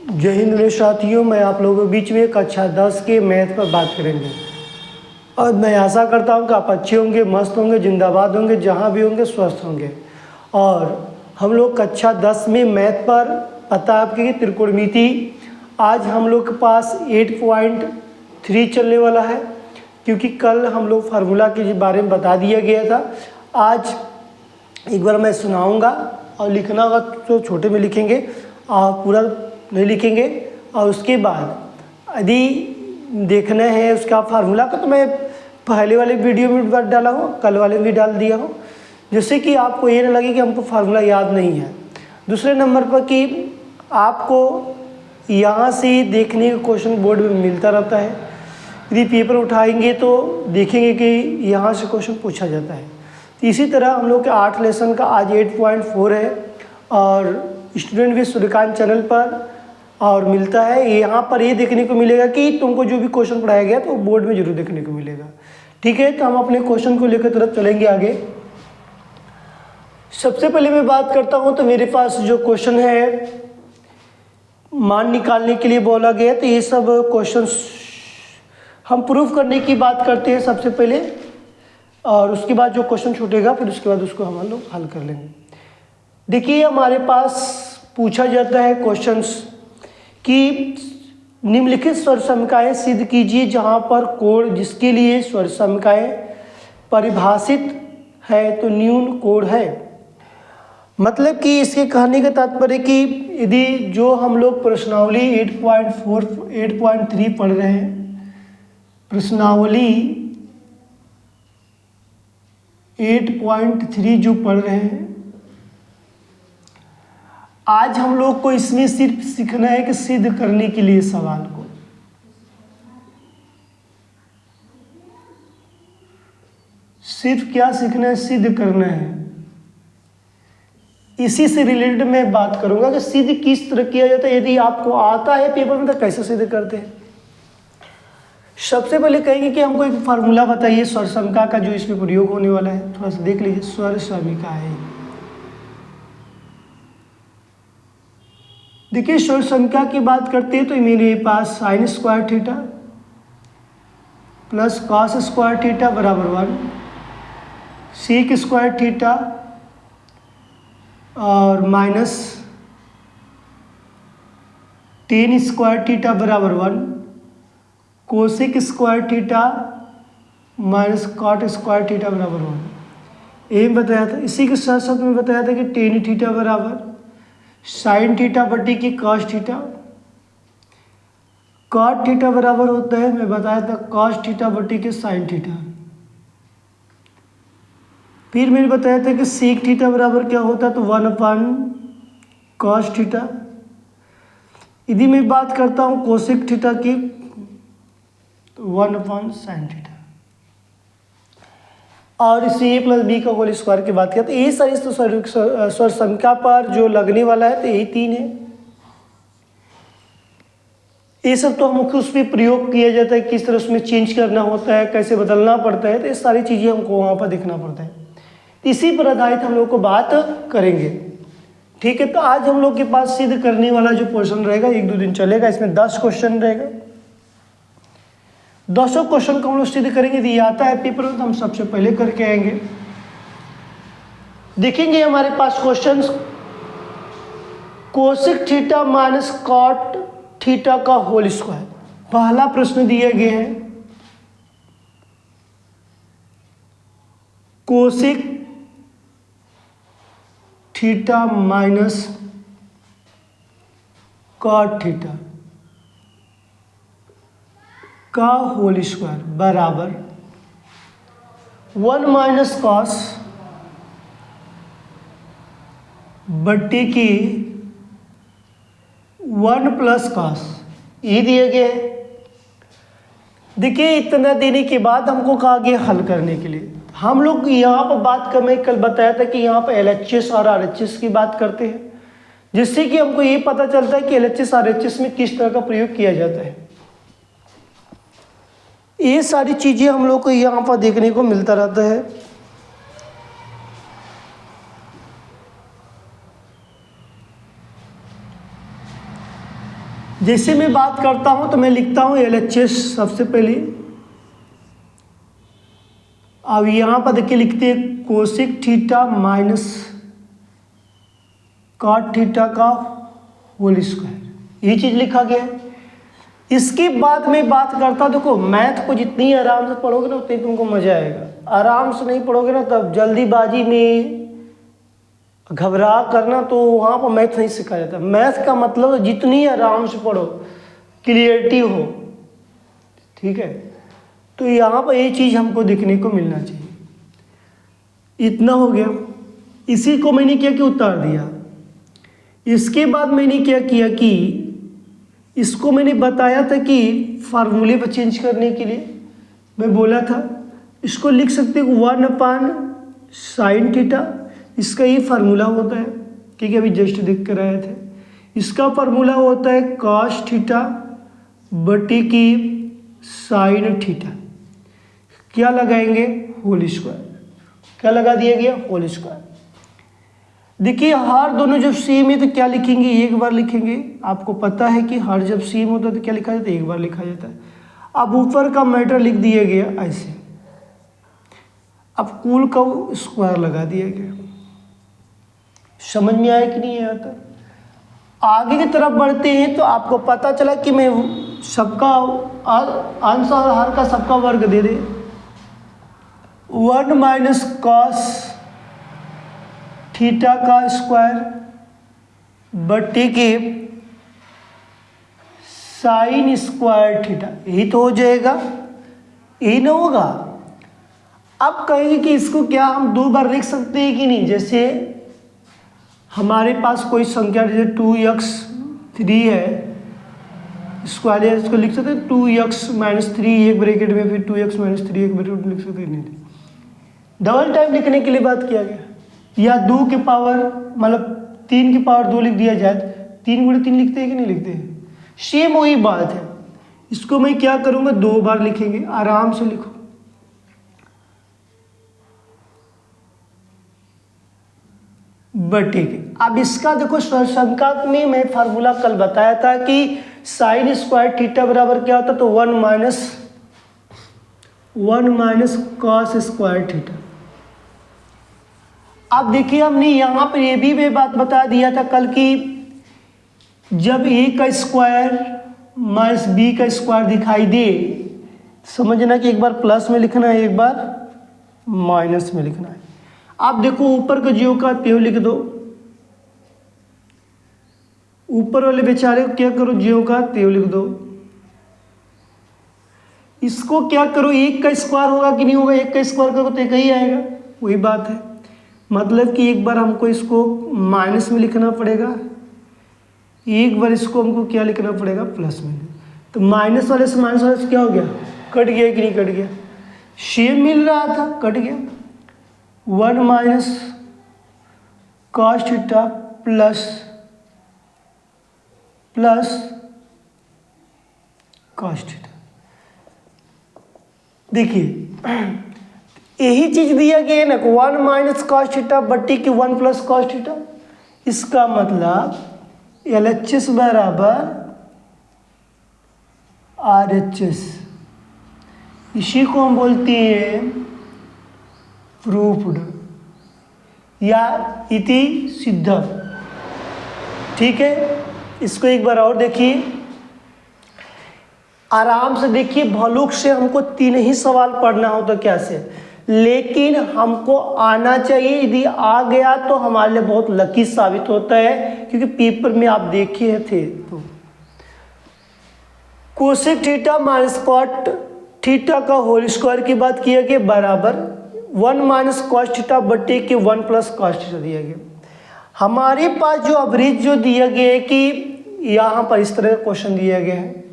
जय हिंद मेरे साथियों, मैं आप लोगों के बीच में कक्षा 10 के मैथ पर बात करेंगे और मैं आशा करता हूं कि आप अच्छे होंगे, मस्त होंगे, जिंदाबाद होंगे, जहां भी होंगे स्वस्थ होंगे। और हम लोग कक्षा 10 में मैथ पर पता है आपकी त्रिकोणमिति, आज हम लोग के पास 8.3 चलने वाला है, क्योंकि कल हम लोग फार्मूला के बारे में बता दिया गया था। आज एक बार मैं सुनाऊंगा और लिखना होगा तो छोटे में लिखेंगे और पूरा नहीं लिखेंगे। और उसके बाद यदि देखना है उसका फार्मूला का, तो मैं पहले वाले वीडियो में भी डाला हूँ, कल वाले में भी डाल दिया हूँ, जिससे कि आपको ये ना लगे कि हमको फार्मूला याद नहीं है। दूसरे नंबर पर कि आपको यहाँ से देखने का क्वेश्चन बोर्ड में मिलता रहता है, यदि पेपर उठाएंगे तो देखेंगे कि यहाँ से क्वेश्चन पूछा जाता है। तो इसी तरह हम लोग के 8 लेसन का आज 8.4 है और स्टूडेंट भी सूर्यकांत चैनल पर और मिलता है। यहाँ पर ये देखने को मिलेगा कि तुमको जो भी क्वेश्चन पढ़ाया गया तो बोर्ड में जरूर देखने को मिलेगा। ठीक है, तो हम अपने क्वेश्चन को लेकर तरफ चलेंगे आगे। सबसे पहले मैं बात करता हूँ तो मेरे पास जो क्वेश्चन है मान निकालने के लिए बोला गया, तो ये सब क्वेश्चन हम प्रूफ करने की बात करते हैं सबसे पहले, और उसके बाद जो क्वेश्चन छूटेगा फिर उसके बाद उसको हम लोग हल कर लेंगे। देखिए, हमारे पास पूछा जाता है क्वेश्चंस कि निम्नलिखित स्वर समीकरण सिद्ध कीजिए जहां पर कोण जिसके लिए स्वर समीकरण परिभाषित है तो न्यून कोण है। मतलब कि इसके कहने का तात्पर्य कि यदि जो हम लोग प्रश्नावली 8.3 पढ़ रहे हैं, प्रश्नावली 8.3 जो पढ़ रहे हैं, आज हम लोग को इसमें सिर्फ सीखना है कि सिद्ध करने के लिए सवाल को, सिर्फ क्या सीखना है, सिद्ध करना है। इसी से रिलेटेड मैं बात करूंगा कि सिद्ध किस तरह किया जाता है। यदि आपको आता है पेपर में तो कैसे सिद्ध करते हैं। सबसे पहले कहेंगे कि हमको एक फार्मूला बताइए स्वर समीकरण का जो इसमें प्रयोग होने वाला है। थोड़ा सा देख लीजिए, स्वर समीकरण। देखिए, स्वर समीकरण की बात करते हैं तो मेरे पास sine square theta plus cos square theta बराबर 1, सेक स्क्वायर थीटा और माइनस टेन स्क्वायर थीटा बराबर 1, cosec square theta minus cot square theta बराबर 1, ये बताया था। इसी के साथ साथ में बताया था कि टेन थीटा बराबर साइन थीटा बटी की कॉस थीटा, कॉट थीटा बराबर होता है, मैं बताया था, कॉस थीटा बटी के साइन थीटा। फिर मैंने बताया था कि सेक थीटा बराबर क्या होता है, तो 1 कॉस थीटा। यदि मैं बात करता हूँ कोसेक थीटा की तो 1 साइन थीटा, और इसे a प्लस बी का होल स्क्वायर की बात किया तो ये सारी स्वर समीकरण पर जो लगने वाला है तो यही 3 है। ये सब तो हमको उस पर प्रयोग किया जाता है, किस तरह उसमें चेंज करना होता है, कैसे बदलना पड़ता है, तो ये सारी चीज़ें हमको वहाँ पर देखना पड़ता है। इसी पर आधारित हम लोग को बात करेंगे। ठीक है, तो आज हम लोग के पास सिद्ध करने वाला जो पोर्शन रहेगा 1-2 दिन चलेगा। इसमें 10 क्वेश्चन रहेगा, 10 क्वेश्चन को हम लोग सिद्ध करेंगे। यदि आता है पेपर में तो हम सबसे पहले करके आएंगे। देखेंगे हमारे पास question, cosec theta minus cot theta का होल स्क्वायर, पहला प्रश्न दिया गया है। Cosec theta minus cot theta का होल स्क्वायर बराबर 1 माइनस कॉस बट्टी की 1 प्लस कॉस, ये दिया गया है। देखिए, इतना देने के बाद हमको कहा गया हल करने के लिए। हम लोग यहाँ पर बात कर, मैं कल बताया था कि यहाँ पर LHS और RHS की बात करते हैं, जिससे कि हमको ये पता चलता है कि LHS RHS में किस तरह का प्रयोग किया जाता है। ये सारी चीज़ें हम लोग को यहाँ पर देखने को मिलता रहता है। जैसे मैं बात करता हूँ तो मैं लिखता हूँ LHS सबसे पहले। अब यहाँ पर देखिए लिखते हैं cosec theta minus cot theta का होल स्क्वायर, ये चीज़ लिखा गया है। इसके बाद मैं बात करता, देखो मैथ को जितनी आराम से पढ़ोगे ना उतनी तुमको मजा आएगा। आराम से नहीं पढ़ोगे ना तब जल्दीबाजी में घबरा करना, तो वहाँ पर मैथ नहीं सिखाया जाता। मैथ का मतलब जितनी आराम से पढ़ो, क्लियरिटी हो, ठीक है। तो यहाँ पर ये चीज़ हमको देखने को मिलना चाहिए। इतना हो गया, इसी को मैंने क्या किया, उतार दिया। इसके बाद मैंने क्या किया कि इसको मैंने बताया था कि फार्मूले पर चेंज करने के लिए मैं बोला था इसको लिख सकते हो 1/sin थीटा, इसका ये फार्मूला होता है, ठीक है, अभी जस्ट देख कर आए थे। इसका फार्मूला होता है cos थीटा बटे की sin थीटा, क्या लगाएंगे, होल स्क्वायर, क्या लगा दिया गया, होल स्क्वायर। देखिए हर दोनों जब सेम है तो क्या लिखेंगे, एक बार लिखेंगे। आपको पता है कि हर जब सेम होता है तो क्या लिखा जाता है, एक बार लिखा जाता है। अब ऊपर का मैटर लिख दिया गया ऐसे, अब कुल का स्क्वायर लगा दिया गया। समझ में आया कि नहीं आता। आगे की तरफ बढ़ते हैं तो आपको पता चला कि मैं सबका अंश और हर का सबका वर्ग दे दे, 1 माइनस कॉस थीटा का स्क्वायर बटे के साइन स्क्वायर थीटा, यही तो हो जाएगा, यही ना होगा। अब कहेंगे कि इसको क्या हम दो बार लिख सकते हैं कि नहीं। जैसे हमारे पास कोई संख्या जैसे 2x3 है, स्क्वायर है, इसको लिख सकते हैं 2x-3 एक ब्रैकेट में, फिर 2x-3 एक ब्रैकेट में लिख सकते हैं, नहीं डबल टाइम लिखने के लिए बात किया गया। या 2 के पावर मतलब 3 की पावर 2 लिख दिया जाए, 3 गुणे 3 लिखते हैं कि नहीं लिखते हैं, सेम वही बात है। इसको मैं क्या करूँगा, 2 बार लिखेंगे, आराम से लिखो। बटे के, अब इसका देखो संख्यात्मक में मैं फार्मूला कल बताया था कि साइन स्क्वायर थीटा बराबर क्या होता है, तो 1 माइनस कॉस स्क्वायर थीटा। अब देखिए हमने यहाँ पर ये भी मैं बात बता दिया था कल की जब a का स्क्वायर माइनस b का स्क्वायर दिखाई दे, समझना कि एक बार प्लस में लिखना है, एक बार माइनस में लिखना है। आप देखो ऊपर का जो का त्यों लिख दो, ऊपर वाले बेचारे को क्या करो, ज्यों का त्यों लिख दो। इसको क्या करो, 1 का स्क्वायर होगा कि नहीं होगा, 1 का स्क्वायर करो तो एक ही आएगा, वही बात है। मतलब कि एक बार हमको इसको माइनस में लिखना पड़ेगा, एक बार इसको हमको क्या लिखना पड़ेगा, प्लस में। तो माइनस वाले से माइनस वाले से क्या हो गया, कट गया कि नहीं कट गया, सेम मिल रहा था, कट गया। 1 minus cos theta plus cos theta. देखिए यही चीज दिया गया है ना, 1 माइनस कॉस थीटा बट्टी की 1 प्लस कॉस थीटा। इसका मतलब LHS बराबर RHS, इसी को हम बोलते हैं प्रूफ्ड या इति सिद्धम, ठीक है। इसको एक बार और देखिए, आराम से देखिए। भलुक से हमको 3 ही सवाल पढ़ना हो तो कैसे, लेकिन हमको आना चाहिए। यदि आ गया तो हमारे लिए बहुत लकी साबित होता है, क्योंकि पेपर में आप देखे थे। तो cosec theta minus cot theta का होल स्क्वायर की बात किया गया बराबर 1 माइनस कॉस थीटा बटे के 1 प्लस कॉस थीटा दिया गया। हमारे पास जो एवरेज जो दिया गया है कि यहाँ पर इस तरह का क्वेश्चन दिया गया है।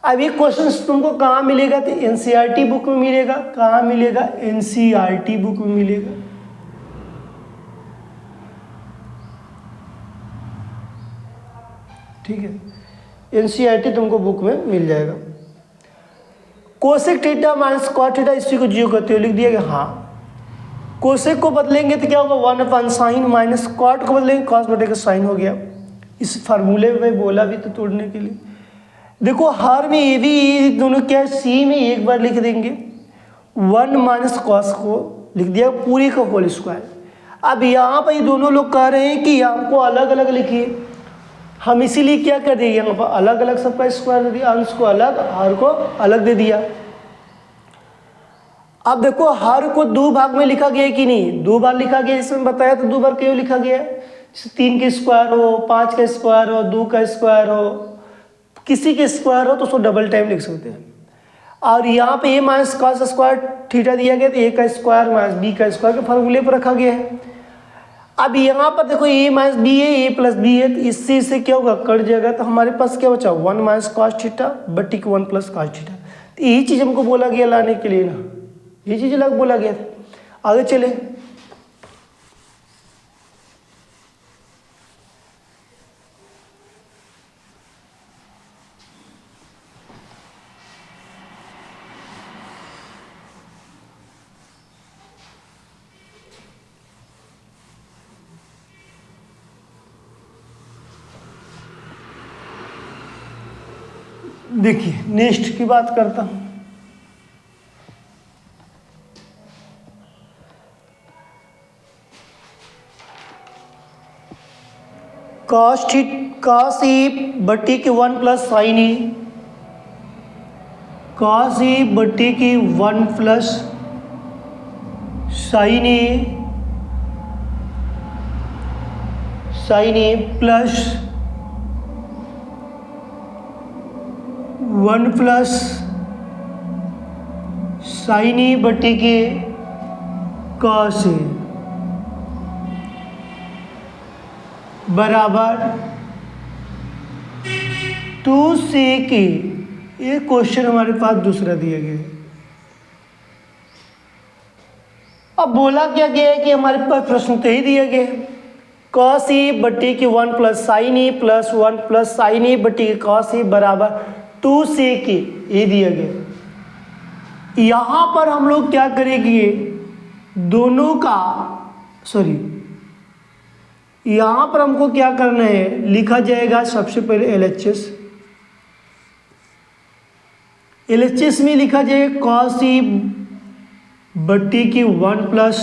अब ये क्वेश्चन तुमको कहाँ मिलेगा, तो एनसीईआरटी बुक में मिलेगा। कहाँ मिलेगा, एनसीईआरटी बुक में मिलेगा। ठीक है, एनसीईआरटी तुमको बुक में मिल जाएगा। Cosec theta minus cot theta, इसी को जीरो करते हुए लिख दिया गया। हाँ, कोसेक को बदलेंगे तो क्या होगा, 1/sin माइनस कॉट को बदलेंगे कॉस बटे का साइन हो गया। इस फार्मूले में बोला भी तो तोड़ने के लिए देखो हर में ए भी दोनों क्या है, सी में एक बार लिख देंगे, 1 माइनस कॉस को लिख दिया पूरी का होल स्क्वायर। अब यहाँ पर ये दोनों लोग कह रहे हैं कि हमको अलग अलग लिखिए, हम इसीलिए क्या कर दिए, यहाँ पर अलग अलग सबका स्क्वायर दे दिया, अंश को अलग हर को अलग दे दिया। अब देखो हर को दो भाग में लिखा गया है कि नहीं, दो बार लिखा गया, इसमें बताया तो दो बार क्यों लिखा गया है, 3 के स्क्वायर हो, 5 का स्क्वायर हो, 2 का स्क्वायर हो, किसी के स्क्वायर हो तो उसको डबल टाइम लिख सकते हैं। और यहाँ पे ए माइनस कॉस स्क्वायर थीटा दिया गया, तो ए का स्क्वायर माइनस बी का स्क्वायर के फॉर्मूले पर रखा गया है। अब यहाँ पर देखो ए माइनस बी है, ए प्लस बी है, तो इससे क्या होगा, कट जाएगा, तो हमारे पास क्या बचा, 1 माइनस कॉस थीटा बट्टी 1 प्लस कॉस थीटा। तो यही चीज़ हमको बोला गया लाने के लिए ना, ये चीज़ अलग बोला गया था। आगे चले, देखिए नेक्स्ट की बात करता हूं। कॉस ई बट्टी की 1 plus sine E, cos E बट्टी की 1 plus sine E plus 1 plus sine E बट्टी के कॉस ए बराबर 2 की। ये क्वेश्चन हमारे पास दूसरा दिया गया है। अब बोला क्या गया है कि हमारे पास प्रश्न तो ही दिया गया है, कॉस ई बट्टी की 1 plus sine E plus 1 plus sine E बट्टी की कॉस ई बराबर 2 की, ये दिया गया। यहाँ पर हम लोग क्या करेंगे, दोनों का यहाँ पर हमको क्या करना है, लिखा जाएगा सबसे पहले LHS में लिखा जाएगा कॉस ई बट्टी की 1 प्लस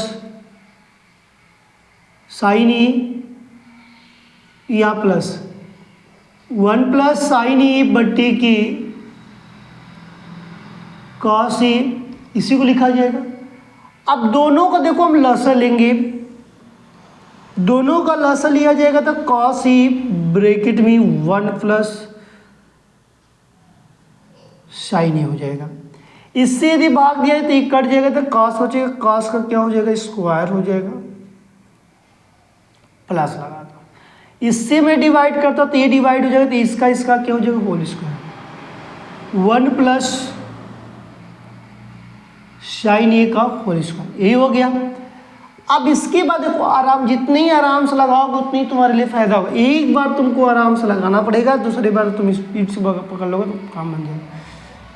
साइन ई या प्लस 1 प्लस साइन ई बट्टी की कॉस ई, इसी को लिखा जाएगा। अब दोनों का देखो हम लसा लेंगे, दोनों का लसा लिया जाएगा तो कॉस ई ब्रैकेट में 1 प्लस साइन ई हो जाएगा। इससे यदि भाग दिया तो ये कट जाएगा तो कॉस हो जाएगा, कॉस का क्या हो जाएगा, स्क्वायर हो जाएगा, प्लस लगा दो। इससे मैं डिवाइड करता तो ये डिवाइड हो जाएगा, तो इसका क्या हो जाएगा, होल स्क्वायर, 1 प्लस साइन ए का होल स्क्वायर, यही हो गया। अब इसके बाद देखो आराम, जितने ही आराम से लगाओगे उतनी ही तुम्हारे लिए फायदा होगा। एक बार तुमको आराम से लगाना पड़ेगा, दूसरी बार तुम स्पीड से पकड़ लोगे तो काम बन जाएगा।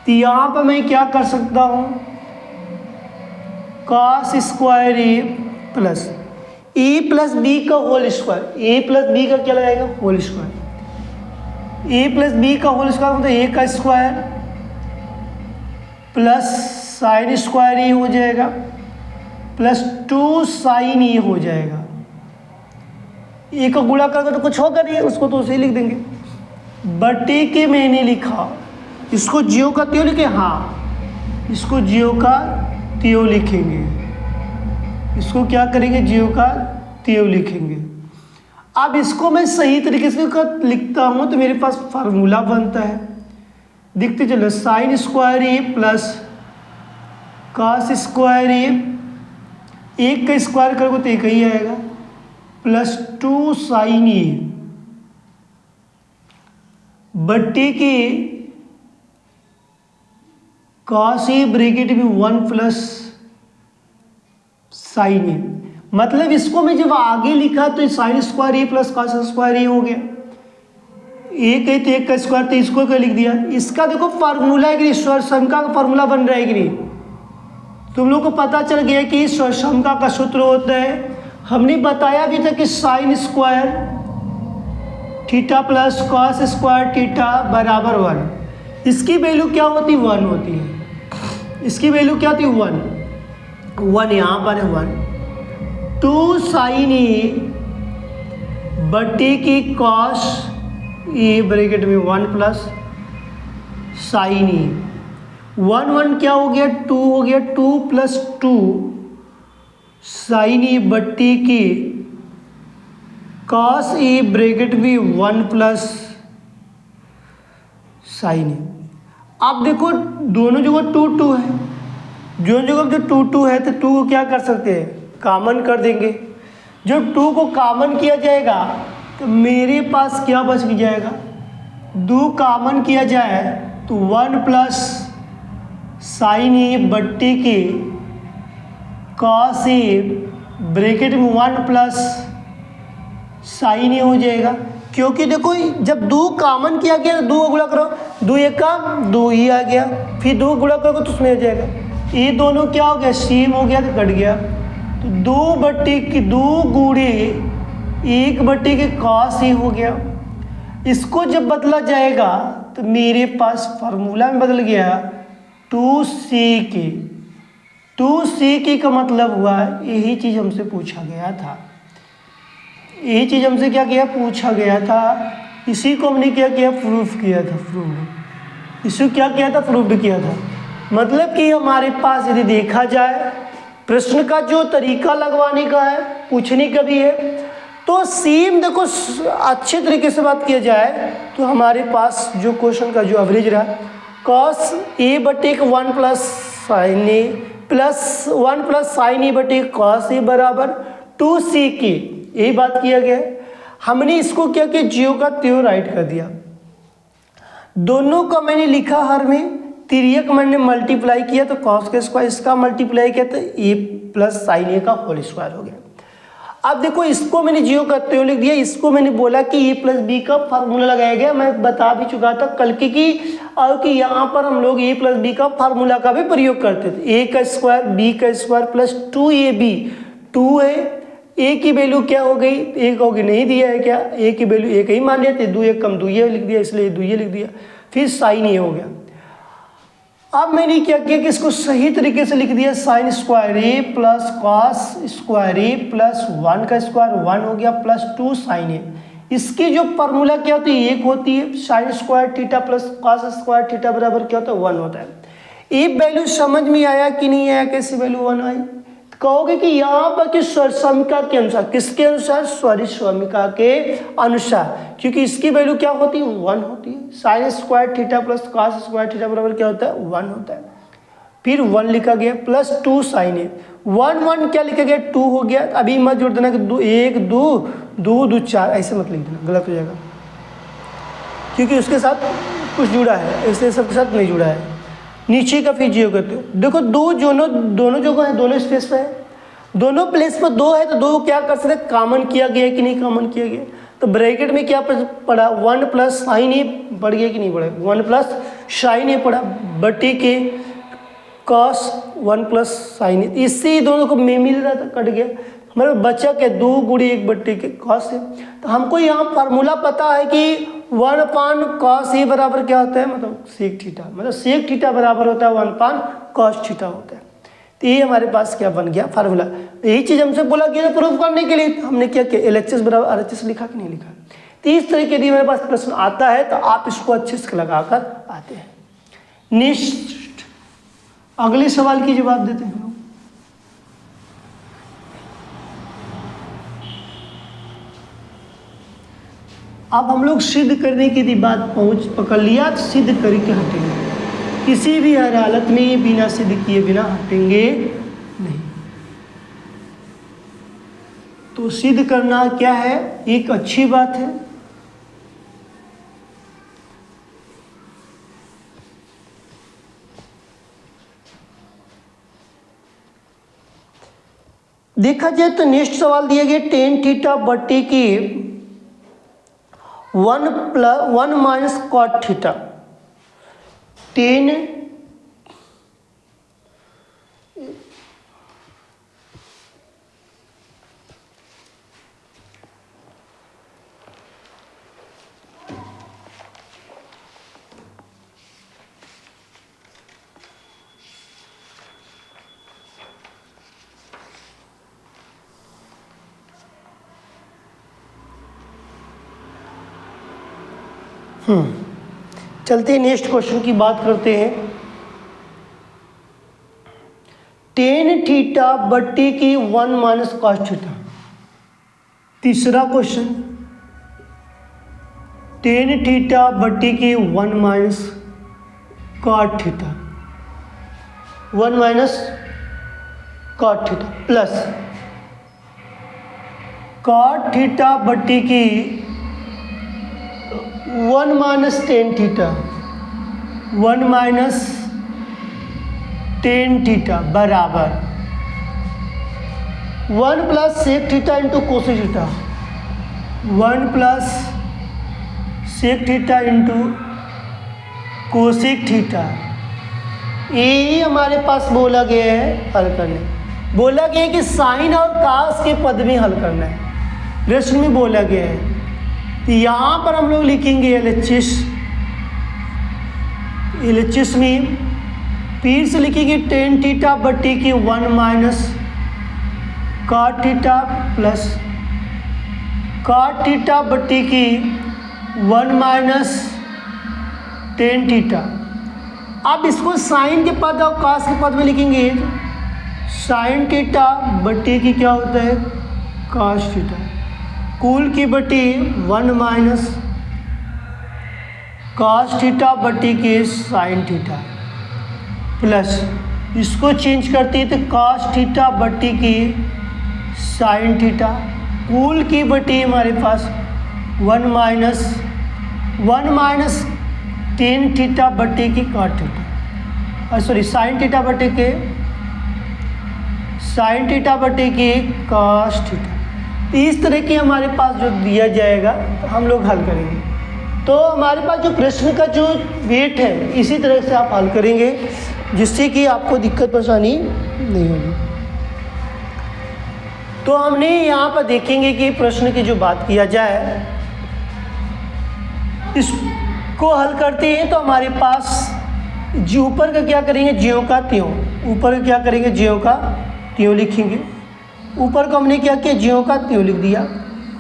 तो यहाँ पर मैं क्या कर सकता हूँ, कॉस स्क्वायर ए प्लस ए प्लस बी का होल स्क्वायर, ए प्लस बी का क्या लगाएगा, होल स्क्वायर, ए प्लस बी का होल स्क्वायर मतलब ए का स्क्वायर प्लस साइन स्क्वायर ए हो जाएगा प्लस 2 साइन ए हो जाएगा। ए का गुणा करके तो कुछ होगा नहीं, उसको तो उसे ही लिख देंगे। बट्टी के मैंने लिखा, इसको जियो का त्यों लिखे, हाँ इसको जियो का त्यों लिखेंगे, इसको क्या करेंगे, जियो का त्यों लिखेंगे। अब इसको मैं सही तरीके से लिखता हूँ तो मेरे पास फार्मूला बनता है, देखते चलो, साइन स्क्वायर ए प्लस कॉस स्क्वायर ए, एक का स्क्वायर करोगे तो एक ही आएगा, प्लस 2 साइन ए बट्टी की कॉस ए ब्रैकेट में 1 प्लस साइन ए। मतलब इसको मैं जब आगे लिखा तो साइन स्क्वायर ए प्लस कॉस स्क्वायर ए हो गया, एक है तो एक का स्क्वायर, तो इसको क्या लिख दिया। इसका देखो फार्मूला है कि स्वशंका का फार्मूला बन रहा है कि नहीं, तुम लोग को पता चल गया कि स्वशंका का सूत्र होता है, हमने बताया भी था कि sign square theta plus cos square theta बराबर 1। इसकी वैल्यू क्या होती है, 1 होती है। इसकी वैल्यू क्या होती है, 1 यहाँ पर है 1। 2 साइन ए बट्टी की कॉस ए ब्रैकेट में 1 प्लस साइन ए, 1 क्या हो गया, 2 हो गया, 2 प्लस 2 साइन ए बट्टी की कॉस ए ब्रैकेट में 1 प्लस साइन ए। आप देखो दोनों जगह 2 2 है, दोनों जगह जो 2 2 है तो 2 को क्या कर सकते हैं, कॉमन कर देंगे। जब 2 को कॉमन किया जाएगा तो मेरे पास क्या बच जाएगा, 2 कॉमन किया जाए तो 1 प्लस साइन ए बट्टी की कॉस ए ब्रैकेट में 1 प्लस साइन ए हो जाएगा। क्योंकि देखो जब 2 कॉमन किया गया तो 2 को गुणा करो, 2 एक का 2 ही आ गया, फिर 2 गुणा करोगे तो उसमें हो जाएगा, ये दोनों क्या हो गया, सेम हो गया तो कट गया। तो 2 बट्टी की 2 गुणे 1 बट्टी के कॉस ए हो गया। इसको जब बदला जाएगा तो मेरे पास फार्मूला में बदल गया 2c के। 2c का मतलब हुआ यही चीज़ हमसे पूछा गया था, यही चीज़ हमसे क्या किया, पूछा गया था। इसी को हमने क्या किया, प्रूफ किया था, प्रूफ। इसी क्या किया था, प्रूफ किया था। मतलब कि हमारे पास यदि देखा जाए प्रश्न का जो तरीका लगवाने का है, पूछने का भी है, तो सेम देखो अच्छे तरीके से बात किया जाए तो हमारे पास जो क्वेश्चन का जो एवरेज रहा, कॉस ए बटे 1 प्लस साइन ए प्लस 1 प्लस साइन ए बटे कॉस ए बराबर 2c के, यही बात किया गया है। हमने इसको क्या किया, जियो का त्यों राइट कर दिया। दोनों का मैंने लिखा हर में, तिर्यक मैंने मल्टीप्लाई किया तो कॉस का स्क्वायर, इसका मल्टीप्लाई किया तो ए प्लस साइन ए का होल स्क्वायर हो गया। अब देखो इसको मैंने जियो का त्यों लिख दिया, इसको मैंने बोला कि ए प्लस बी का फार्मूला लगाया गया। मैं बता भी चुका था कल की कि यहाँ पर हम लोग ए प्लस बी का फार्मूला का भी प्रयोग करते थे। ए का स्क्वायर बी का स्क्वायर प्लस 2ab, 2 है, ए की वैल्यू क्या हो गई, एक होगी नहीं दिया है क्या, ए की वैल्यू एक ही मान लेते, 2 एक कम 2 ये लिख दिया, इसलिए 2 ये लिख दिया, फिर साइन ये हो गया। अब मैंने क्या किया कि इसको सही तरीके से लिख दिया, साइन स्क्वायर ए प्लस कॉस स्क्वायर ए प्लस 1 का स्क्वायर 1 हो गया प्लस 2 साइन ए। इसकी जो फार्मूला क्या होती है, एक होती है sign square theta plus cos square theta बराबर क्या होता है, 1 होता है। ये वैल्यू समझ में आया कि नहीं आया, कैसी वैल्यू 1 आई, कहोगे कि यहाँ पर कि स्वरसमिका के अनुसार, किसके अनुसार, स्वरसमिका के अनुसार, क्योंकि इसकी वैल्यू क्या होती है, 1 होती है। Sign square theta plus cos square theta बराबर क्या होता है, 1 होता है। फिर 1 लिखा गया प्लस 2 साइन ए, 1 1 क्या लिखा गया, 2 हो गया। अभी मत जोड़ देना कि 1 2 2 2 4, ऐसे मत लिख देना, गलत हो जाएगा, क्योंकि उसके साथ कुछ जुड़ा है, ऐसे सबके साथ नहीं जुड़ा है। नीचे का फिर जीरो करते हो, देखो दोनों जगह है, दोनों स्पेस पे है, दोनों प्लेस पर 2 है, तो 2 क्या कर सकते, कॉमन किया गया कि नहीं कॉमन किया गया। तो ब्रैकेट में क्या पड़ा, 1 प्लस साइन ए पड़ गया कि नहीं पड़ा, 1 प्लस साइन ए पड़ा बटे के कॉस 1 प्लस साइन ए, इससे ही दोनों को में मिल रहा था, कट गया। हमारे बचा क्या, 2 गुणे 1 बटे के कॉस है। तो हमको यहाँ फार्मूला पता है कि 1 अपान कॉस ए बराबर क्या होता है, मतलब सेक थीटा, मतलब सेक थीटा बराबर होता है 1 अपान कॉस थीटा होता है। तो ये हमारे पास क्या बन गया फार्मूला। यही चीज़ हमसे बोला गया प्रूफ करने के लिए, हमने क्या किया, LHS बराबर RHS लिखा कि नहीं लिखा। तो इस तरीके यदि मेरे पास प्रश्न आता है तो आप इसको अच्छे से लगाकर आते हैं। नेक्स्ट अगले सवाल की जवाब देते हैं। अब हम लोग सिद्ध करने की बात पकड़ लिया, तो सिद्ध करके हटेंगे, किसी भी हर हालत में बिना सिद्ध किए बिना हटेंगे नहीं। तो सिद्ध करना क्या है, एक अच्छी बात है। देखा जाए तो नेक्स्ट सवाल दिया गया, टेन थीटा बटे के 1 माइनस कॉट थीटा, 10 10 चलते हैं नेक्स्ट क्वेश्चन की बात करते हैं। टेन थीटा बट्टी की 1 माइनस कॉस थीटा। तीसरा क्वेश्चन, टेन थीटा बट्टी की 1 minus cot theta, 1 minus cot theta plus cot theta बट्टी की 1 minus tan theta, 1 minus tan theta बराबर 1 plus sec theta into cosec theta, 1 plus sec theta into cosec theta. ये हमारे पास बोला गया है हल करने। बोला गया है कि साइन और कास के पद में हल करना है। प्रश्न में बोला गया है, तो यहाँ पर हम लोग लिखेंगे एलएचएस में फिर से लिखेंगे टेन थीटा बट्टी की 1 minus cot theta plus cot theta बट्टी की 1 माइनस टेन थीटा। अब इसको साइन के पद और कास के पद में लिखेंगे। साइन थीटा बट्टी की क्या होता है कास थीटा, कुल की बट्टी 1 माइनस कॉस थीटा बट्टी के साइन थीटा प्लस इसको चेंज करते हैं तो कॉस थीटा बट्टी की साइन थीटा, कुल की बट्टी हमारे पास 1 माइनस टेन थीटा बट्टी की cot theta, sorry sine theta बट्टी की कॉस थीटा। इस तरह की हमारे पास जो दिया जाएगा तो हम लोग हल करेंगे। तो हमारे पास जो प्रश्न का जो वेट है इसी तरह से आप हल करेंगे, जिससे कि आपको दिक्कत परेशानी नहीं होगी। तो हमने यहाँ पर देखेंगे कि प्रश्न की जो बात किया जाए, इसको हल करते हैं तो हमारे पास जो ऊपर का क्या करेंगे ज्यों का त्यों, ऊपर का क्या करेंगे ज्यों का त्यों लिखेंगे। ऊपर को हमने क्या किया ज्यों का त्यों लिख दिया।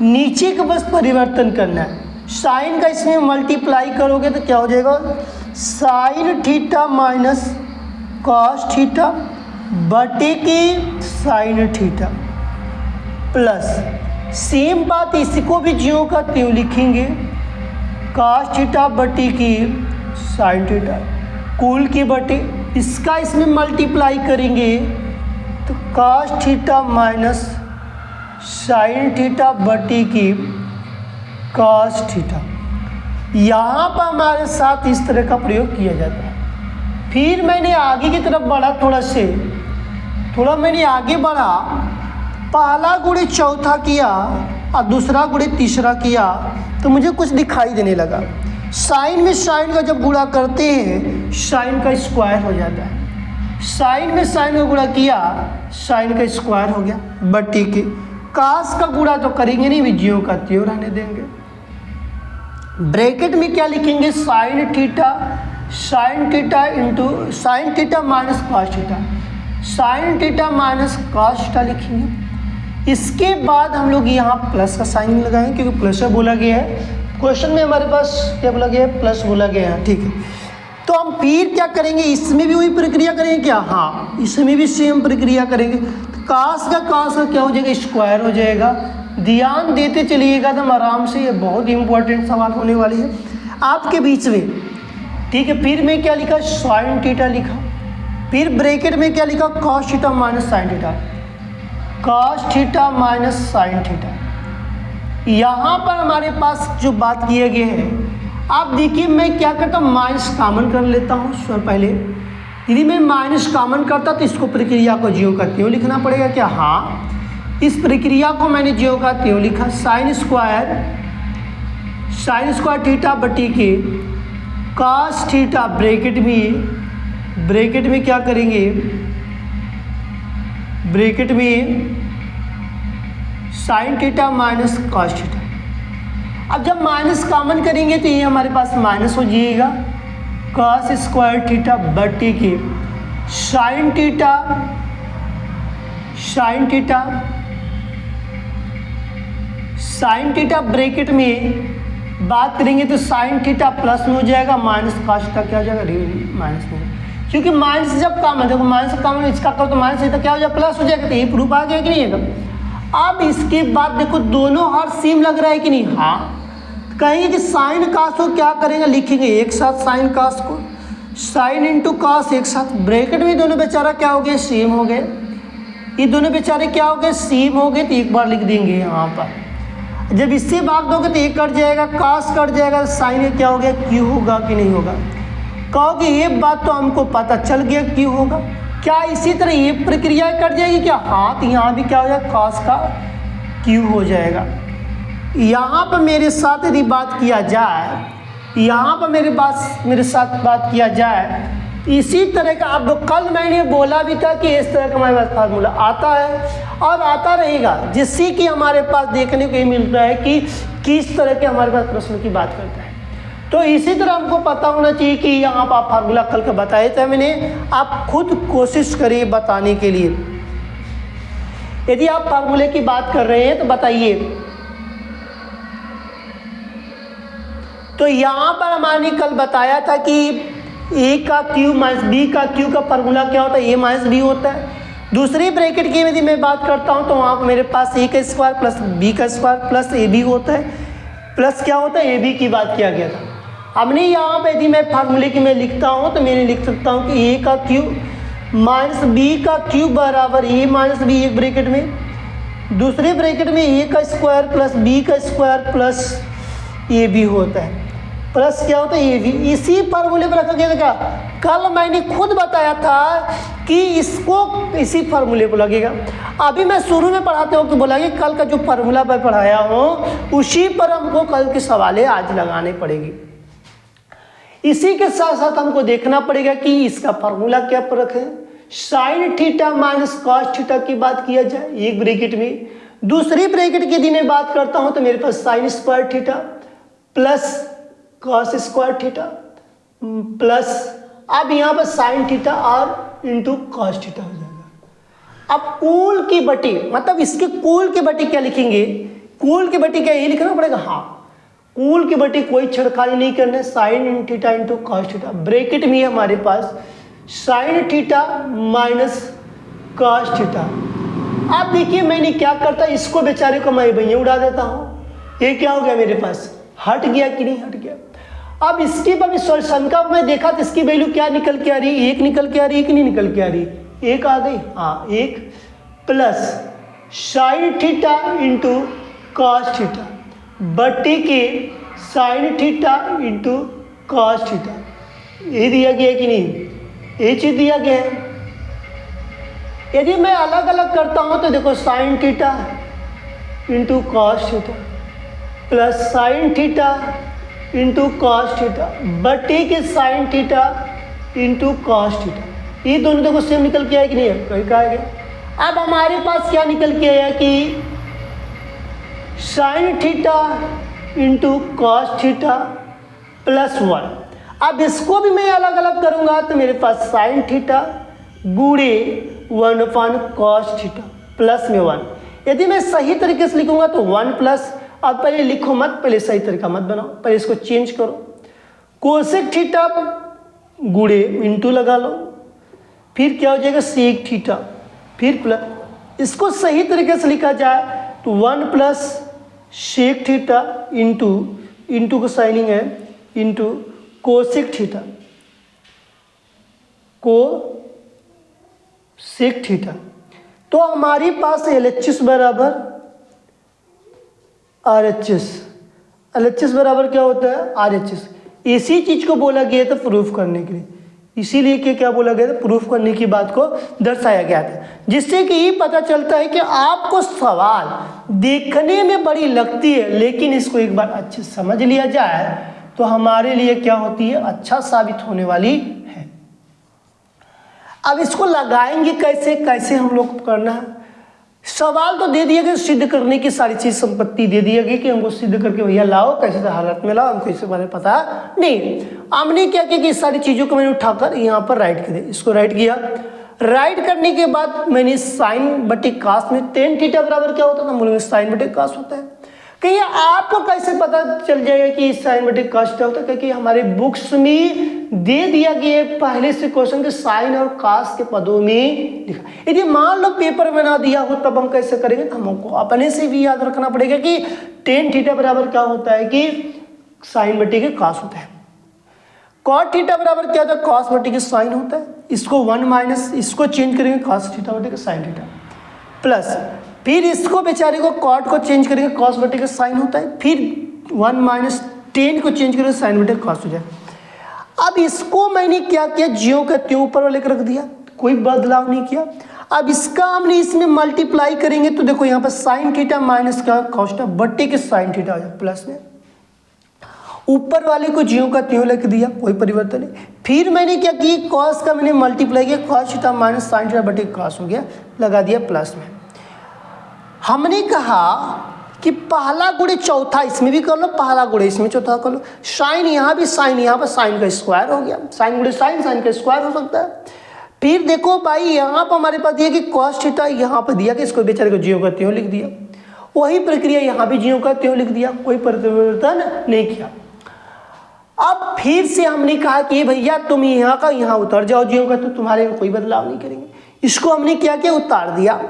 नीचे का बस परिवर्तन करना है। साइन का इसमें मल्टीप्लाई करोगे तो क्या हो जाएगा sign theta minus cos theta बटे की साइन थीटा प्लस सेम बात इसको भी ज्यों का त्यों लिखेंगे कॉस थीटा बटे की साइन थीटा, कुल की बटे इसका इसमें मल्टीप्लाई करेंगे तो cos theta minus sine theta बटे की कॉस थीटा। यहाँ पर हमारे साथ इस तरह का प्रयोग किया जाता है। फिर मैंने आगे की तरफ बढ़ा, थोड़ा मैंने आगे बढ़ा, पहला गुणे चौथा किया और दूसरा गुणे तीसरा किया तो मुझे कुछ दिखाई देने लगा। साइन में साइन का जब गुणा करते हैं साइन का स्क्वायर हो जाता है। साइन में साइन का गुणा किया साइन का स्क्वायर हो गया बट्टी के। कास का गुणा तो करेंगे नहीं, ज्यों का त्यों रहने देंगे। ब्रैकेट में क्या लिखेंगे sign theta into sine theta minus cos theta, sign theta minus cos theta लिखेंगे। इसके बाद हम लोग यहाँ प्लस का साइन लगाएंगे क्योंकि प्लस बोला गया है। क्वेश्चन में हमारे पास क्या बोला गया है प्लस बोला गया है, ठीक है। तो हम फिर क्या करेंगे, इसमें भी वही प्रक्रिया करेंगे क्या, हाँ इसमें भी सेम प्रक्रिया करेंगे। तो कास का क्या हो जाएगा स्क्वायर हो जाएगा। ध्यान देते चलिएगा तो आराम से, ये बहुत इंपॉर्टेंट सवाल होने वाली है आपके बीच में, ठीक है। फिर मैं क्या लिखा साइन थीटा लिखा, फिर ब्रैकेट में क्या लिखा cos theta minus sine theta, cos theta minus sine theta. यहाँ पर हमारे पास जो बात किया गया है, आप देखिए मैं क्या करता हूँ माइनस कॉमन कर लेता हूँ। सर पहले यदि मैं माइनस कॉमन करता तो इसको प्रक्रिया को ज्यों का त्यों लिखना पड़ेगा क्या, हाँ इस प्रक्रिया को मैंने ज्यों का त्यों लिखा। साइन स्क्वायर थीटा बटी के कॉस थीटा ब्रैकेट में क्या करेंगे, ब्रैकेट में sign theta minus cos theta. अब जब माइनस कॉमन करेंगे तो ये हमारे पास माइनस हो जाएगा कॉस स्क्वायर थीटा बटे के साइन थीटा ब्रैकेट में बात करेंगे तो साइन थीटा प्लस में हो जाएगा, माइनस कॉस थीटा क्या हो जाएगा, माइनस में, क्योंकि माइनस जब कम है, देखो माइनस कम है, इसका करो तो माइनस थीटा क्या हो जाएगा, प्लस हो जाएगा। तो ये प्रूफ आ गया कि नहीं है। अब इसके बाद देखो दोनों हर सेम लग रहा है कि नहीं, हाँ। कहेंगे कि साइन कास को क्या करेंगे, लिखेंगे एक साथ साइन कास को, साइन इंटू कास एक साथ, ब्रैकेट में दोनों बेचारा क्या हो गए, सेम हो गए, ये दोनों बेचारे क्या हो गए, सेम हो गए। तो एक बार लिख देंगे यहाँ पर, जब इससे भाग दोगे तो एक कट जाएगा, कास कट जाएगा, साइन क्या हो गया, क्यू होगा कि नहीं होगा। कहोगे ये बात तो हमको पता चल गया क्यू होगा, क्या इसी तरह ये प्रक्रिया कट जाएगी क्या, हाँ। तो यहाँ भी क्या हो जाएगा, कास का क्यू हो जाएगा। यहाँ पर मेरे साथ यदि बात किया जाए, यहाँ पर मेरे साथ बात किया जाए, इसी तरह का, अब कल मैंने बोला भी था कि इस तरह का हमारे पास फार्मूला आता है और आता रहेगा, जिससे कि हमारे पास देखने को ये मिल रहा है कि किस तरह के हमारे पास प्रश्न की बात करता है। तो इसी तरह हमको पता होना चाहिए कि यहाँ पर आप फार्मूला कल का बताए थे मैंने, आप खुद कोशिश करिए बताने के लिए। यदि आप फार्मूले की बात कर रहे हैं तो बताइए। तो यहाँ पर हमारे कल बताया था कि ए का क्यू माइनस बी का क्यू का फार्मूला क्या होता है, ए माइनस बी होता है। दूसरी ब्रैकेट की यदि मैं बात करता हूँ तो वहाँ पर मेरे पास ए का स्क्वायर प्लस बी का स्क्वायर प्लस ए बी होता है, प्लस क्या होता है, ए बी की बात किया गया था। हमने यहाँ पर यदि मैं फार्मूले की मैं लिखता हूँ तो मैं लिख सकता हूँ कि ए का क्यू माइनस बी का क्यू बराबर ए माइनस बी, एक ब्रैकेट में, दूसरे ब्रैकेट में ए का स्क्वायर प्लस बी का स्क्वायर प्लस ए बी होता है, प्लस क्या होता है, ये भी इसी फार्मूले पर रखा गया था। कल मैंने खुद बताया था कि इसको इसी फार्मूले पर लगेगा। अभी मैं शुरू में पढ़ाते हो कि बोला कि कल का जो फार्मूला मैं पढ़ाया हूँ उसी पर हमको कल के सवालें आज लगाने पड़ेंगे। इसी के साथ साथ हमको देखना पड़ेगा कि इसका फार्मूला क्या पर रखें। Sign theta minus cos theta की बात किया जाए एक ब्रैकेट में, दूसरी ब्रैकेट की यदि मैं बात करता हूँ तो मेरे पास sine square theta plus cos square theta plus, अब यहाँ पर साइन थीटा और इंटू कॉस थीटा हो जाएगा। अब कुल की बटी, मतलब इसके कुल की बटी क्या लिखेंगे, कुल की बटी क्या ये लिखना पड़ेगा, हाँ। कुल की बटी कोई छड़खानी नहीं करना, sine theta into cos theta, bracket में हमारे पास sine theta minus cos theta. अब देखिए मैंने क्या करता, इसको बेचारे को मैं भैया उड़ा देता हूँ, ये क्या हो गया मेरे पास, हट गया कि नहीं हट गया। अब इसके बाद सॉल्यूशन का मैं देखा तो इसकी वैल्यू क्या निकल के आ रही है, एक निकल के आ रही है कि नहीं निकल के आ रही, एक आ गई, हाँ एक, plus sine theta into cos theta बट्टी के sine theta into cos theta, ये दिया गया कि नहीं, ये चीज दिया गया है। यदि मैं अलग अलग करता हूं तो देखो sine theta into cos theta plus sine theta into cos theta बट्टी के sine theta into cos theta, ये दोनों देखो सेम निकल के आया कि नहीं है, कहीं का आएगा। अब हमारे पास क्या निकल के आया कि sign theta into cos theta plus 1। अब इसको भी मैं अलग अलग करूंगा तो मेरे पास साइन थीटा गुणे 1 कॉस थीटा प्लस में 1। यदि मैं सही तरीके से लिखूंगा तो 1 प्लस, अब पहले लिखो मत, पहले सही तरीका मत बनाओ, पहले इसको चेंज करो, कोसेक थीटा गुणे इंटू लगा लो, फिर क्या हो जाएगा सेक थीटा, फिर प्लस, इसको सही तरीके से लिखा जाए तो 1 प्लस सेक थीटा इंटू को साइनिंग है इंटू कोसेक थीटा, को सेक थीटा। तो हमारे पास LHS बराबर RHS, LHS बराबर क्या होता है RHS। इसी चीज को बोला गया था प्रूफ करने के लिए, इसीलिए कि क्या बोला गया था, प्रूफ करने की बात को दर्शाया गया था, जिससे कि ये पता चलता है कि आपको सवाल देखने में बड़ी लगती है लेकिन इसको एक बार अच्छे समझ लिया जाए तो हमारे लिए क्या होती है, अच्छा साबित होने वाली है। अब इसको लगाएंगे कैसे, कैसे हम लोग करना है। सवाल तो दे दिया गया, सिद्ध करने की सारी चीज संपत्ति दे दिया गई कि हमको सिद्ध करके भैया लाओ, कैसे हालत में लाओ, हमको इसके बारे में पता नहीं। हमने क्या किया कि इस सारी चीजों को मैंने उठाकर यहाँ पर राइट कर दिया, इसको राइट किया। राइट करने के बाद मैंने साइन बटे कास में टेन थीटा बराबर क्या होता था, मूल में साइन बटे कास होता है। कहिए आपको कैसे पता चल जाएगा कि साइन बटे कॉस थीटा होता है? क्योंकि हमारे बुक्स में दे दिया गया पहले से क्वेश्चन के साइन और कॉस के पदों में लिखा। यदि मान लो पेपर में ना दिया हो तब हम कैसे करेंगे? हमको अपने से भी याद रखना पड़ेगा कि टेन थीटा बराबर क्या होता है कि साइन बटे के कॉस होता है। कॉट थीटा बराबर क्या होता है? कॉस बटे के साइन होता है। इसको 1 माइनस इसको चेंज करेंगे कॉस थीटा बटे के साइन थीटा, प्लस फिर इसको बेचारे को कॉट को चेंज करेंगे कॉस बटे के साइन होता है, फिर 1 माइनस टेन को चेंज करेंगे साइन बटे कॉस हो जाए। अब इसको मैंने क्या किया, ज्यों का त्यों ऊपर वाले रख दिया, कोई बदलाव नहीं किया। अब इसका हमने इसमें मल्टीप्लाई करेंगे तो देखो यहाँ पर साइन थीटा माइनस का कॉस थीटा बटे के साइन थीटा हो जाए, प्लस में ऊपर वाले को ज्यों का त्यों लिख दिया, कोई परिवर्तन नहीं। फिर मैंने क्या किया, कॉस का मैंने मल्टीप्लाई किया, cos theta minus sine theta बटे कॉस हो गया, लगा दिया प्लस में। हमने कहा कि पहला गुणे चौथा इसमें भी कर लो, पहला गुणे इसमें चौथा कर लो, साइन यहाँ भी साइन यहाँ पर साइन का स्क्वायर हो गया, साइन गुणे साइन साइन का स्क्वायर हो सकता है। फिर देखो भाई यहाँ पर हमारे पास दिया कि कॉस थीटा यहाँ पर दिया कि इसको बेचारे को ज्यों का त्यों लिख दिया, वही प्रक्रिया यहाँ भी ज्यों का त्यों लिख दिया, कोई परिवर्तन नहीं किया। अब फिर से हमने कहा कि भैया तुम यहाँ का यहाँ उतर जाओ ज्यों का, तो तुम्हारे में कोई बदलाव नहीं करेंगे। इसको हमने क्या किया, उतार दिया।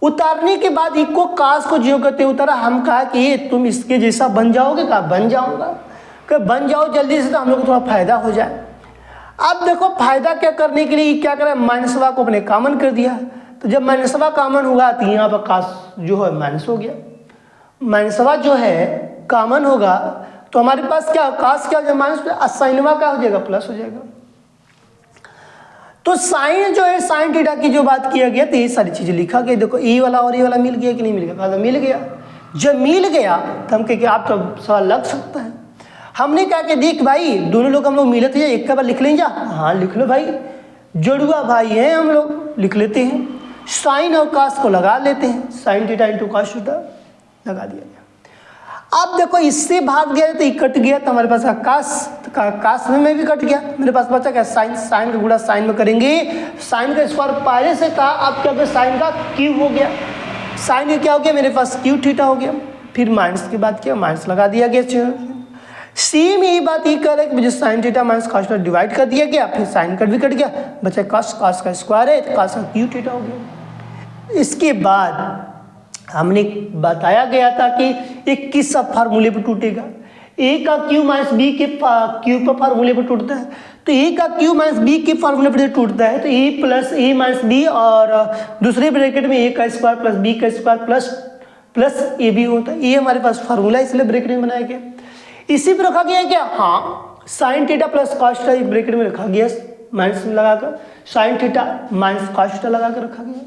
उतारने के बाद इको कास को ज्यों करते उतारा। हम कहा कि तुम इसके जैसा बन जाओगे, कहा बन जाऊंगा, कहा बन जाओ जल्दी से तो हम लोग को थोड़ा फायदा हो जाए। अब देखो फायदा क्या करने के लिए क्या करा, माइनसवा को अपने कॉमन कर दिया। तो जब माइनसवा कॉमन हुआ तो यहाँ पर कास जो है माइनस हो गया, माइनसवा जो है कॉमन होगा तो हमारे पास क्या कास क्या हो जाएगा माइनस, साइनवा क्या हो जाएगा प्लस हो जाएगा। तो साइन जो है साइन थीटा की जो बात किया गया तो ये सारी चीजें लिखा गया। देखो ए वाला और ए वाला मिल गया कि नहीं मिल गया, कहा मिल गया। जब मिल गया तो हम कहे कि आप तो सवाल लग सकता है। हमने कहा कि देख भाई दोनों लोग हम लोग मिले थे, एक का बार लिख लेंगे। हाँ लिख लो भाई, जुड़वा भाई हैं हम लोग, लिख लेते हैं। साइन और कास को लगा लेते हैं, sine theta into cos theta लगा दिया गया। अब देखो इससे भाग गया तो ये कट गया तो हमारे पास कास, तो कास में भी कट गया, मेरे पास बचा क्या साइन, साइन का गुणा साइन में करेंगे, साइन का स्क्वायर पहले से था, अब क्या हो गया साइन का क्यूब हो गया, साइन का क्या हो गया मेरे पास क्यूब थीटा हो गया। फिर माइनस की बात किया, माइनस लगा दिया गया। सेम यही बात ये कर रहा है कि मुझे sine theta minus cos theta divide कर दिया गया, फिर साइन कट भी कट गया, बचा कास, कास का स्क्वायर है तो कास का क्यूब थीटा हो गया। इसके बाद हमने बताया गया था कि एक किस सब फार्मूले पर टूटेगा, ए का क्यू माइनस बी के क्यू पर फार्मूले पर टूटता है। तो ए का क्यू माइनस बी के फार्मूले पर टूटता है तो ए प्लस ए माइनस बी और दूसरे ब्रैकेट में ए का स्क्वायर प्लस बी का स्क्वायर प्लस ए बी होता है। ये हमारे पास फार्मूला इसलिए ब्रैकेट में बनाया गया। इसी पर रखा गया है क्या, हाँ sine theta plus cos theta एक ब्रैकेट में रखा गया माइनस में लगाकर, sign theta minus cos theta लगाकर रखा गया।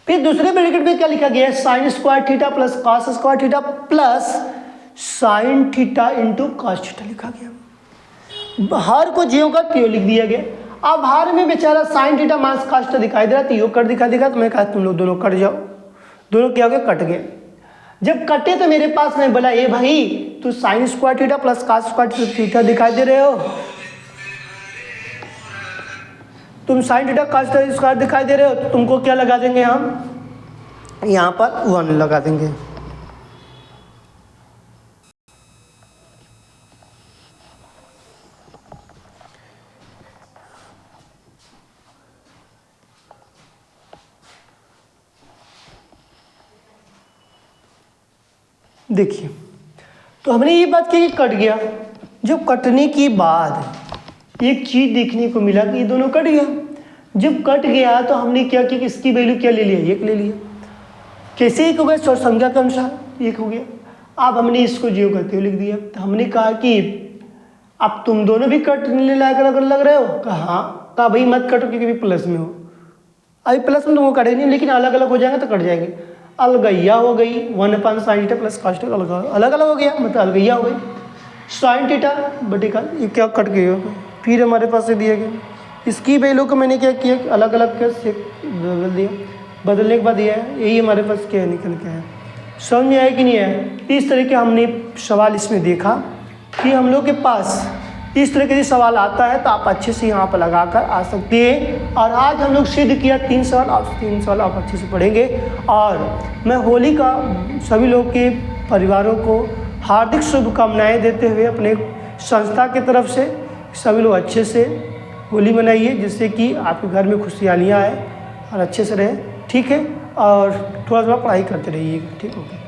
फिर दूसरे ब्रैकेट में क्या लिखा गया है, sign square theta plus cos square theta plus sine theta into cos theta लिखा गया। हर को ज्यों का त्यों लिख दिया गया। अब हर में बेचारा sign theta minus cos theta दिखाई दे रहा था, यो कट दिखाई देगा, तो मैं कहा तुम लोग दोनों कट जाओ। दोनों क्या हो गए, कट गए। जब कटे तो मेरे पास मैं बोला ए भाई तू sign square theta plus cos square theta दिखाई दे रहे हो, तुम sine theta cos theta square दिखाई दे रहे हो, तो तुमको क्या लगा देंगे, हम यहाँ पर 1 लगा देंगे। देखिए तो हमने ये बात की कि कट गया। जब कटने के बाद एक चीज देखने को मिला कि ये दोनों कट गया। जब कट गया तो हमने क्या किया कि इसकी वैल्यू क्या ले लिया, 1 ले लिया। कैसे 1 हो गया, स्वर संख्या के अनुसार 1 हो गया। अब हमने इसको ज्यों करते हुए लिख दिया। तो हमने कहा कि अब तुम दोनों भी कटने लग रहे हो, कहा हाँ, कहा भाई मत कटो क्योंकि प्लस में हो। अभी प्लस में तुमको कटे नहीं, लेकिन अलग अलग हो जाएंगे तो कट जाएंगे। अलगैया हो गई 1 sine theta plus cos theta अलग अलग हो गया, मतलब अलगैया हो गई। साइन थीटा बटे का ये क्या कट गया। फिर हमारे पास से दिया गया, इसकी वैल्यू को मैंने क्या किया अलग अलग कैसे बदल दिया। बदलने के बाद ये है, यही हमारे पास क्या है निकल के है। समझ में आया कि नहीं है। इस तरह के हमने सवाल इसमें देखा कि हम लोग के पास इस तरह के यदि सवाल आता है तो आप अच्छे से यहाँ पर लगा कर आ सकते हैं। और आज हम लोग सिद्ध किया 3 सवाल, आप 3 सवाल आप अच्छे से पढ़ेंगे। और मैं होली का सभी लोग के परिवारों को हार्दिक शुभकामनाएं देते हुए अपने संस्था की तरफ से सभी लोग अच्छे से होली मनाइए, जिससे कि आपके घर में खुशहालियाँ आए और अच्छे से रहें। ठीक है, और थोड़ा थोड़ा पढ़ाई करते रहिएगा। ठीक, ओके।